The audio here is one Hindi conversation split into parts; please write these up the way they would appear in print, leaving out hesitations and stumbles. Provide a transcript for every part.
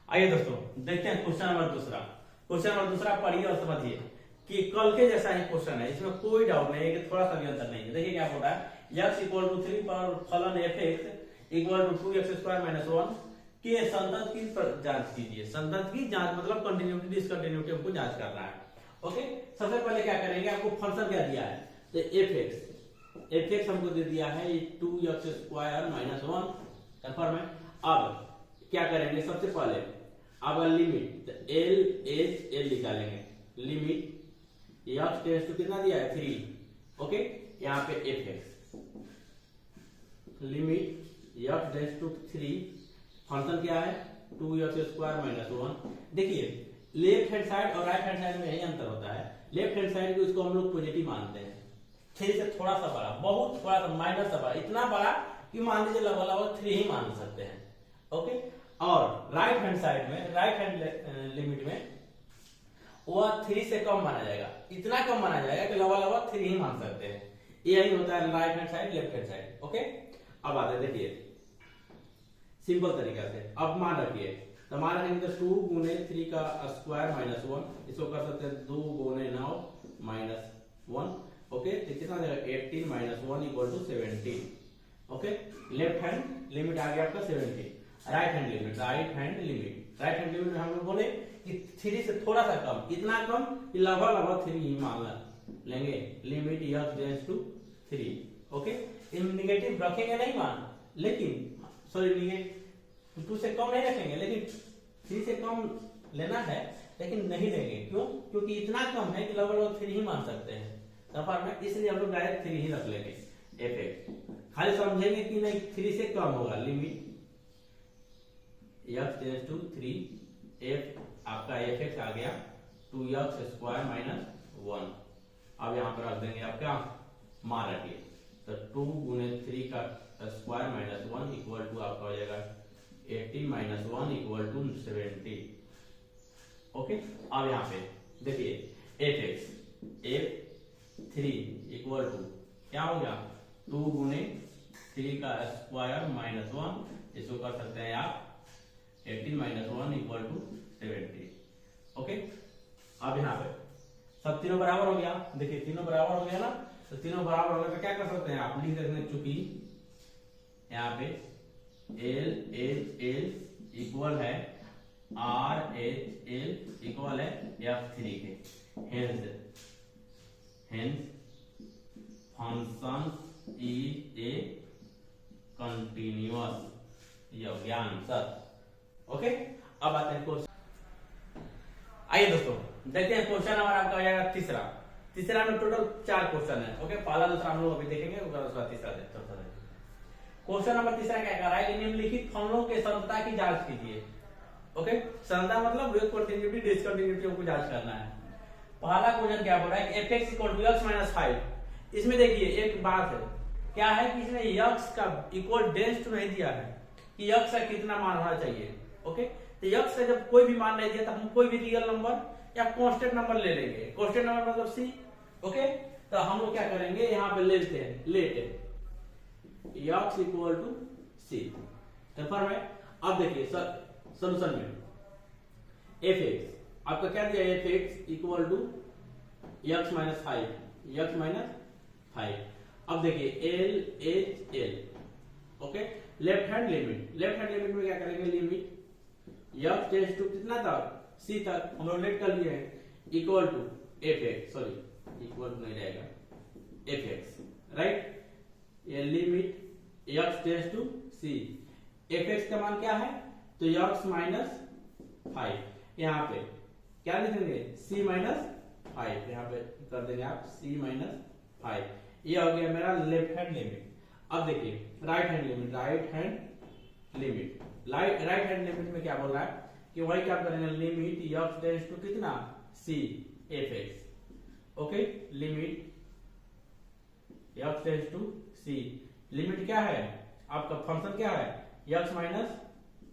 आइए दोस्तों देखते हैं क्वेश्चन नंबर दूसरा। क्वेश्चन नंबर दूसरा पढ़िए और समझिए कि कल के जैसा ही क्वेश्चन है, इसमें कोई डाउट नहीं है कि थोड़ा सा भी अंतर नहीं है। देखिए क्या बोल रहा है, x इक्वल टू 3 पर फलन fx equal to 2x square minus 1 के संतत की जांच कीजिए। संतत की जांच मतलब कंटिन्यूटी डिसकंटिन्यूटी हमको जांच करना है। ओके, सबसे पहले क्या करेंगे, आपको फंक्शन क्या दिया है, तो fx हमको दे दिया है 2x स्क्वायर माइनस 1 कंफर्म है। अब क्या करेंगे, सबसे पहले अब लिमिट एल निकालेंगे। लिमिट x टेंड्स टू कितना दिया है 3। ओके, यहाँ पे fx limit x tends to 3 function क्या है 2x स्क्वायर माइनस 1। देखिए लेफ्ट हैंड साइड और राइट हैंड साइड में यही अंतर होता है। लेफ्ट हैंड साइड को इसको हम लोग पॉजिटिव मानते हैं, 3 से थोड़ा सा बड़ा, बहुत थोड़ा सा माइनस सा बड़ा, इतना बड़ा कि मान लीजिए लगभग 3 ही मान सकते हैं। ओके, और राइट हैंड साइड में, राइट हैंड लिमिट में वह 3 से कम माना जाएगा, इतना कम माना जाएगा कि लगभग 3 ही मान सकते हैं। यही होता है right hand side left hand side. Okay, अब आते हैं देखिए सिंपल तरीका से। अब मान रखिए, तो मान रखेंगे तो 2 गुने 3 का स्क्वायर माइनस 1, इसको कर सकते हैं 2 गुने 9 माइनस 1। ओके, तो कितना देगा 18 minus 1 equal to 17। Okay, left hand limit आ गया आपका 17। राइट हैंड लिमिट में हम लोग बोले कि 3 से थोड़ा सा कम, इतना कम कि लगभग 3 ही मान लेंगे। Limit x tends to 3। Okay, इन निगेटिव रखेंगे नहीं मान, लेकिन सॉरी 2 से कम नहीं रखेंगे, लेकिन 3 से कम लेना है, लेकिन नहीं लेंगे। क्यों? क्योंकि इतना कम है कि लगभग 3 ही मान सकते हैं सफर में, इसलिए हम लोग डायरेक्ट 3 ही रख लेंगे। fx खाली समझेंगे कि नहीं 3 से कम होगा। Limit x tends to 3, f आपका fx आ गया 2x स्क्वायर माइनस 1। अब यहाँ पर रख देंगे आप क्या मान रखिए, तो 2 गुने 3 का स्क्वायर माइनस 1 इक्वल टू आपका हो जाएगा 18 माइनस 1 इक्वल टू 70। ओके, अब यहाँ पे देखिए f3 इक्वल टू क्या हो गया 2 गुने 3 का स्क्वायर माइनस 1, इसको कर सकते हैं आप 18 माइनस 1 इक्वल टू 70। ओके, अब यहाँ पे सब तीनों बराबर हो गया। देखिए तीनों बराबर हो गया ना, तो तीनों बराबर हो गए तो क्या कर सकते हैं आप लिख सकते हैं, चूंकि यहाँ पे एल इक्वल है एल इक्वल है f3 के, hence function is a continuous answer. Okay, अब आते हैं क्वेश्चन। आइए दोस्तों देखते हैं क्वेश्चन नंबर आपका हो जाएगा तीसरा में टोटल 4 क्वेश्चन है। ओके, पहला दूसरा हम लोग अभी देखेंगे, उसका तीसरा क्वेश्चन नंबर तीसरा क्या कह रहा है, निम्नलिखित फलनों के संतता की जांच कीजिए। ओके, संतता मतलब कंटिन्यूटी डिसकंटिन्यूटी को जांच करना है। पहला क्वेश्चन क्या बोल रहा है, fx equal to x minus 5। इसमें देखिए एक बात है, क्या है कि इसमें x का इक्वल डेंस टू नहीं दिया है कि x का कितना मान होना चाहिए। ओके, तो x का जब कोई भी मान नहीं दिया तो हम कोई भी रियल नंबर या कांस्टेंट नंबर ले लेंगे। कांस्टेंट नंबर मतलब c। ओके, तो हम लोग क्या करेंगे, यहाँ पे लेते हैं let x equal to c confirm है। अब देखिए सॉल्यूशन में fx आपका क्या दिया है, fx equal to x minus 5। अब देखिए l। Okay, left hand limit में क्या करेंगे, लिमिट x टेंड्स टू कितना तक c तक हम लोग लेट कर लिए हैं, equal to fx, sorry equal to नहीं रहेगा fx, राइट। ये limit x tends to c, fx का मान क्या है, तो x माइनस 5। यहाँ पे क्या लिखेंगे c माइनस 5, यहाँ पे कर देंगे आप c माइनस 5। ये हो गया मेरा लेफ्ट हैंड लिमिट। अब देखिए राइट हैंड लिमिट में क्या बोल रहा है कि वही क्या करेंगे, लिमिट x टेंड्स टू कितना c fx। Okay, limit x tends to c, limit क्या है आपका फंक्शन क्या है x माइनस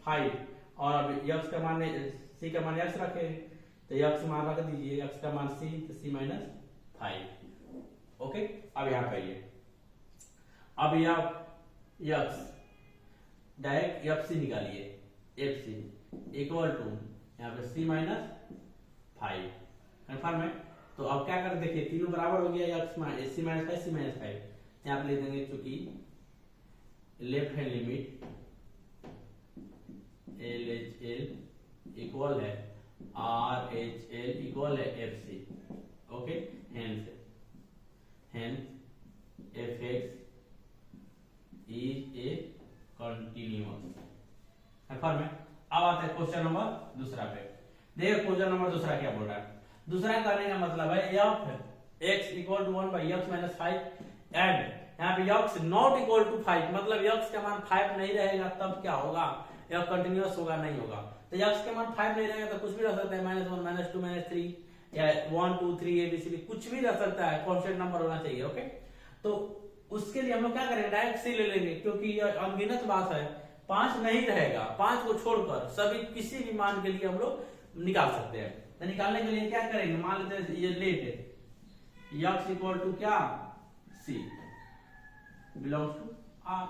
5, और अब x का मान c का मान x रखे, तो x मान रख दीजिए, x का मान c, तो c माइनस 5। ओके, अब यहाँ पे आइए, अब यह x डायरेक्ट fc निकालिए, इक्वल टू यहाँ पे c माइनस 5 कन्फर्म है। तो अब क्या कर देखिए तीनों बराबर हो गया x c minus 5 c minus 5 यहाँ पे ले देंगे चूंकि left hand limit L H L equal है आर एच एल इक्वल है f c. Okay hence f x is a continuous confirm है। अब आता है क्वेश्चन नंबर दूसरा पे। देखिए क्वेश्चन नंबर दूसरा क्या बोल रहा है। दूसरा करने का मतलब है f x equal to 1 by x minus 5 and यहाँ पे एक्स नॉट इक्वल टू 5 मतलब एक्स का मान 5 नहीं रहेगा तब क्या होगा, यह कंटिन्यूअस होगा नहीं होगा। तो एक्स का मान 5 नहीं रहेगा तो कुछ भी रह सकता है -1 -2 -3 या 1 2 3 ABCD कुछ भी रह सकता है, कांस्टेंट नंबर होना चाहिए। ओके तो उसके लिए हम लोग क्या करेंगे डायरेक्ट सी ले लेंगे क्योंकि यह अनगिनत बात है, 5 नहीं रहेगा, 5 को छोड़कर सभी किसी भी मान के लिए हम लोग निकाल सकते हैं। तो निकालने के लिए क्या करेंगे, मान लेते हैं ये लेट है एक्स इक्वल टू क्या सी बिलोंग्स टू आर।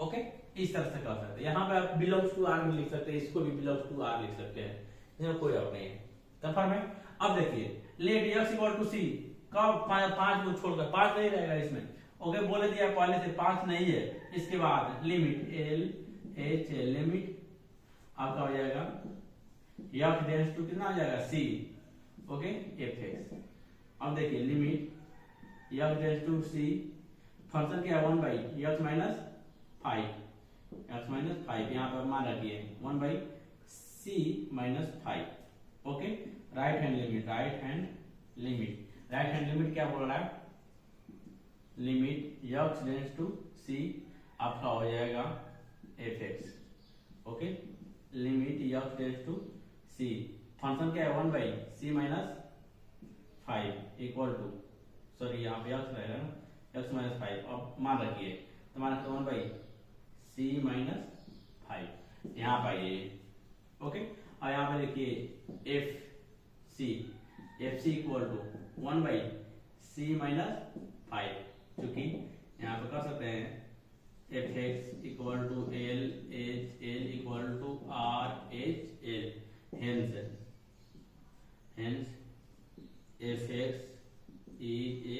ओके इस तरह से कर सकते हैं। यहाँ पे आप बिलोंग्स टू आर भी लिख सकते हैं, इसको भी बिलोंग्स टू आर लिख सकते हैं, इसमें कोई डाउट नहीं है। कंफर्म है। अब देखिए लेट एक्स इक्वल टू सी कब 5 को छोड़कर 5 नहीं रहेगा इसमें। ओके बोले दिया पहले से 5 नहीं है। इसके बाद limit L H L limit आपका हो जाएगा एक्स टेंड्स टू कितना आ जाएगा सी। Okay f x. अब देखिए limit x tends to C function क्या है 1 बाई एक्स माइनस 5 यहाँ पर मान रखिए 1 by c minus 5। Okay right hand limit क्या बोल रहा है, लिमिट एक्स टेंड्स टू सी आपका हो जाएगा f x. Okay limit x tends to C function क्या है 1 by c minus 5 equal to sorry यहाँ पे एक्स रहेगा ना एक्स माइनस 5। अब मान रखिए तो मान रखिए 1 बाई सी माइनस 5 यहाँ पर ये। ओके और यहाँ पे देखिए f c equal to 1 by c minus 5 क्योंकि यहाँ पे कर सकते हैं f x equal to L H L equal to R H L hence f x is a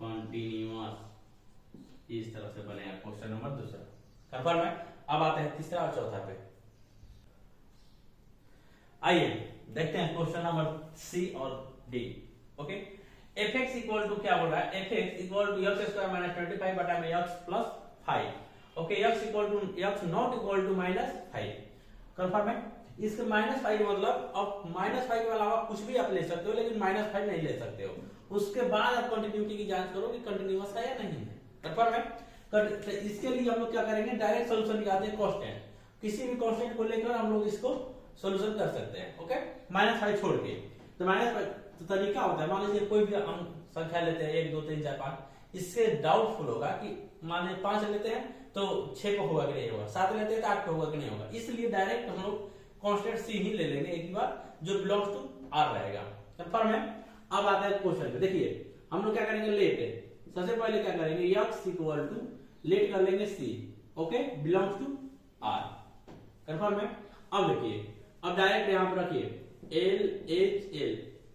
continuous. इस तरह से बनेगा क्वेश्चन नंबर दूसरा। कंफर्म है। अब आते हैं तीसरा और चौथा पे। आइए देखते हैं क्वेश्चन नंबर सी और D. Okay f x equal to क्या बोल रहा है, f x equal to x square minus 25 बटा में x plus 5। Okay x equal to x not equal to -5। Confirm है। इसके -5 मतलब अब -5 के अलावा कुछ भी आप ले सकते हो लेकिन -5 नहीं ले सकते हो। उसके बाद आप कंटिन्यूटी की जांच करो कि कंटिन्यूअस है या नहीं है। कंफर्म है। तो इसके लिए हम लोग क्या करेंगे डायरेक्ट सोल्यूशन निकालते हैं कांस्टेंट, किसी भी कांस्टेंट को लेकर हम लोग इसको सोल्यूशन कर सकते हैं। ओके -5 छोड़ के तो -5 तो तरीका होता है, मान लीजिए कोई भी हम संख्या लेते हैं 1 2 3 4 5, इससे डाउटफुल होगा कि मान लीजिए 5 लेते हैं तो 6 पे होगा कि नहीं होगा, 7 लेते हैं तो 8 पे होगा कि नहीं होगा। इसलिए डायरेक्ट हम लोग कांस्टेंट सी ही ले लेंगे एक बार जो बिलोंग्स टू आर रहेगा। कंफर्म है। अब आता है क्वेश्चन पे। देखिए हम लोग क्या करेंगे लेट सबसे पहले क्या करेंगे एक्स इक्वल टू लेट कर लेंगे C. Okay belongs to R. Confirm है। अब देखिए अब डायरेक्ट यहां पर रखिए L H L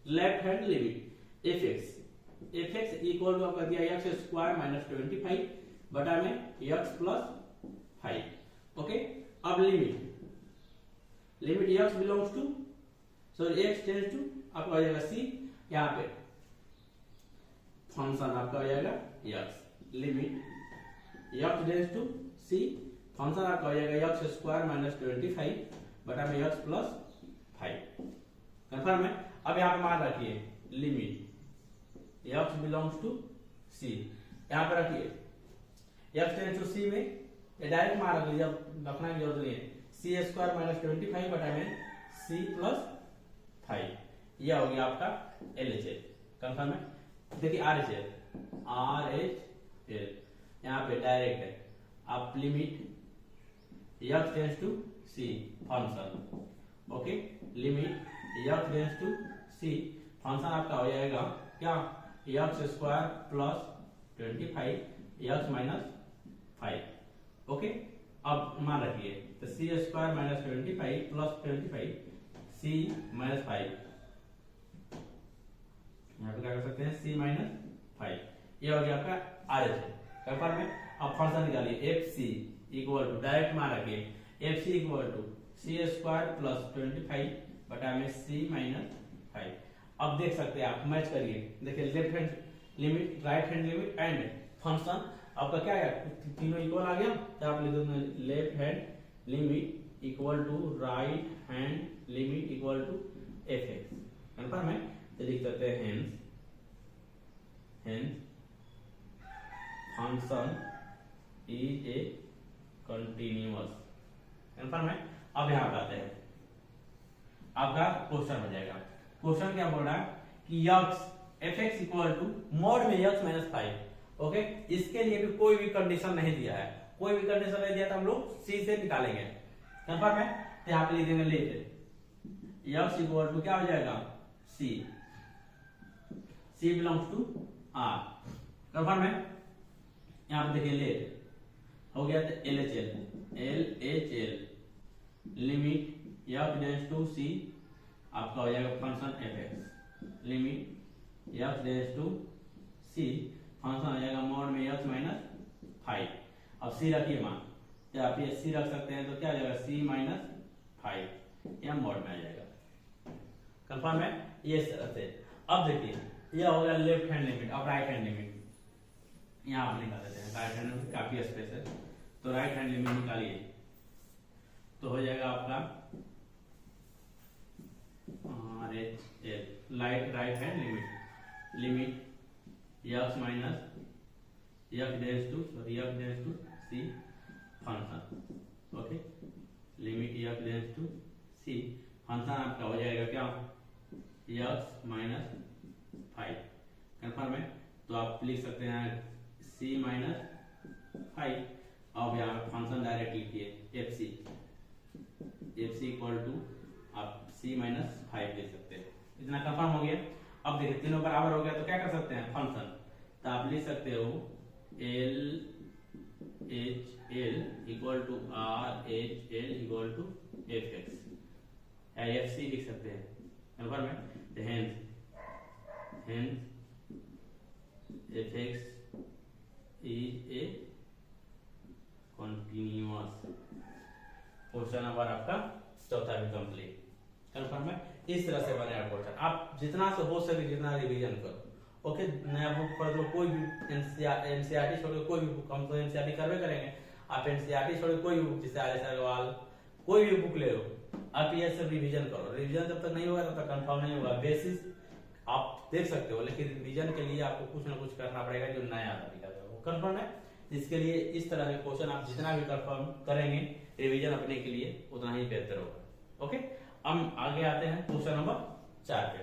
left hand limit F x equal to आपका दिया एक्स स्क्वायर माइनस 25 बटा में एक्स प्लस 5। ओके अब limit X belongs to sorry X tends to आपका हो जाएगा सी। यहाँ पे फंक्शन आपका हो जाएगा x limit x tends to C function आपका हो जाएगा एक्स स्क्वायर माइनस 25 बटा में एक्स प्लस 5। कंफर्म है। अब यहाँ पे मान रखिए लिमिट एक्स बिलोंग्स टू सी यहाँ पे रखिए एक्स टेंड्स टू सी में डायरेक्ट मान रखिए, जब रखना की जरूरत नहीं है। सी स्क्वायर माइनस 25 बटा में सी प्लस 5 यह हो गया आपका एल एच एल। कंफर्म है। देखिए आर एच एल यहाँ पे डायरेक्ट है आप limit x tends to C function. Okay limit x tends to C function आपका हो जाएगा क्या x square plus 25 x minus 5। Okay अब मान रखिए तो c square minus 25 plus 25 c minus 5, यहाँ पे क्या कर सकते हैं सी माइनस 5, ये हो गया आपका आर एच पेपर में। अब फंक्शन निकालिए f c equal to, direct मान रखिए f c equal to c square plus 25 बटा में सी माइनस 5। अब देख सकते हैं आप, मैच करिए, देखिए left hand limit, right hand limit and function आपका क्या है, तीनों इक्वल आ गया। तो आप लिख दो left hand limit equal to right hand limit equal to f x, confirm है। तो लिख सकते हैं hence function is a continuous, confirm है। अब यहां पर आते हैं, आपका क्वेश्चन हो जाएगा। क्वेश्चन क्या बोल रहा है कि x f x equal to mod में यक्स माइनस 5, ओके। इसके लिए भी कोई भी कंडीशन नहीं दिया है, कोई भी कंडीशन नहीं दिया तो हम लोग सी से निकालेंगे, कंफर्म है। तो यहाँ पे लिख देंगे लेट यक्स इक्वल टू क्या हो जाएगा C, C belongs to R, confirm है। यहाँ पे देखिए लेट हो गया तो L H L limit X tends to सी, आपका हो जाएगा function F X limit X tends to C, function हो जाएगा मॉड में यक्स माइनस 5। अब सी रखिए मान, तो आप ये सी रख सकते हैं तो क्या हो जाएगा सी माइनस 5, यह मॉड में आ जाएगा, कंफर्म है। ये तरह से अब देखिए यह हो गया लेफ्ट हैंड लिमिट। अब राइट हैंड लिमिट यहाँ आप निकाल देते हैं, राइट हैंड लिमिट काफी स्पेस है, तो राइट हैंड लिमिट निकालिए तो हो जाएगा आपका right hand limit x minus x tends to C function, okay, limit x tends to C function आपका हो जाएगा क्या यक्स माइनस 5, कंफर्म है। तो आप लिख सकते हैं सी माइनस 5। अब यहाँ फंक्शन डायरेक्ट लिखिए एफ सी इक्वल टू आप सी माइनस 5 लिख सकते हैं, इतना कंफर्म हो गया। अब देखिए तीनों बराबर हो गया तो क्या कर सकते हैं फंक्शन, तो आप लिख सकते हो L H L equal to R H L equal to f x, f c लिख सकते हैं, कंफर्म है। तो hence f x is a continuous. Question number आपका चौथा भी कंप्लीट, कंफर्म है। इस तरह से बनेगा क्वेश्चन, आप जितना से हो सके जितना रिवीजन करो, ओके। नया बुक पढ़ लो, कोई भी एनसीईआरटी छोड़ के कोई भी बुक, हम तो एनसीईआरटी करवे करेंगे, आप एनसीईआरटी छोड़ के कोई भी बुक जैसे आर अग्रवाल कोई भी बुक ले लो, आप ये सब रिवीजन करो। रिवीजन जब तक नहीं होगा तब तक कंफर्म नहीं होगा। बेसिस आप देख सकते हो, लेकिन रिवीजन के लिए आपको कुछ ना कुछ करना पड़ेगा जो नया आता है, वो कंफर्म है। इसके लिए इस तरह के क्वेश्चन आप जितना भी कंफर्म करेंगे रिवीजन अपने के लिए उतना ही बेहतर होगा, ओके। हम आगे आते हैं क्वेश्चन नंबर 4 पे।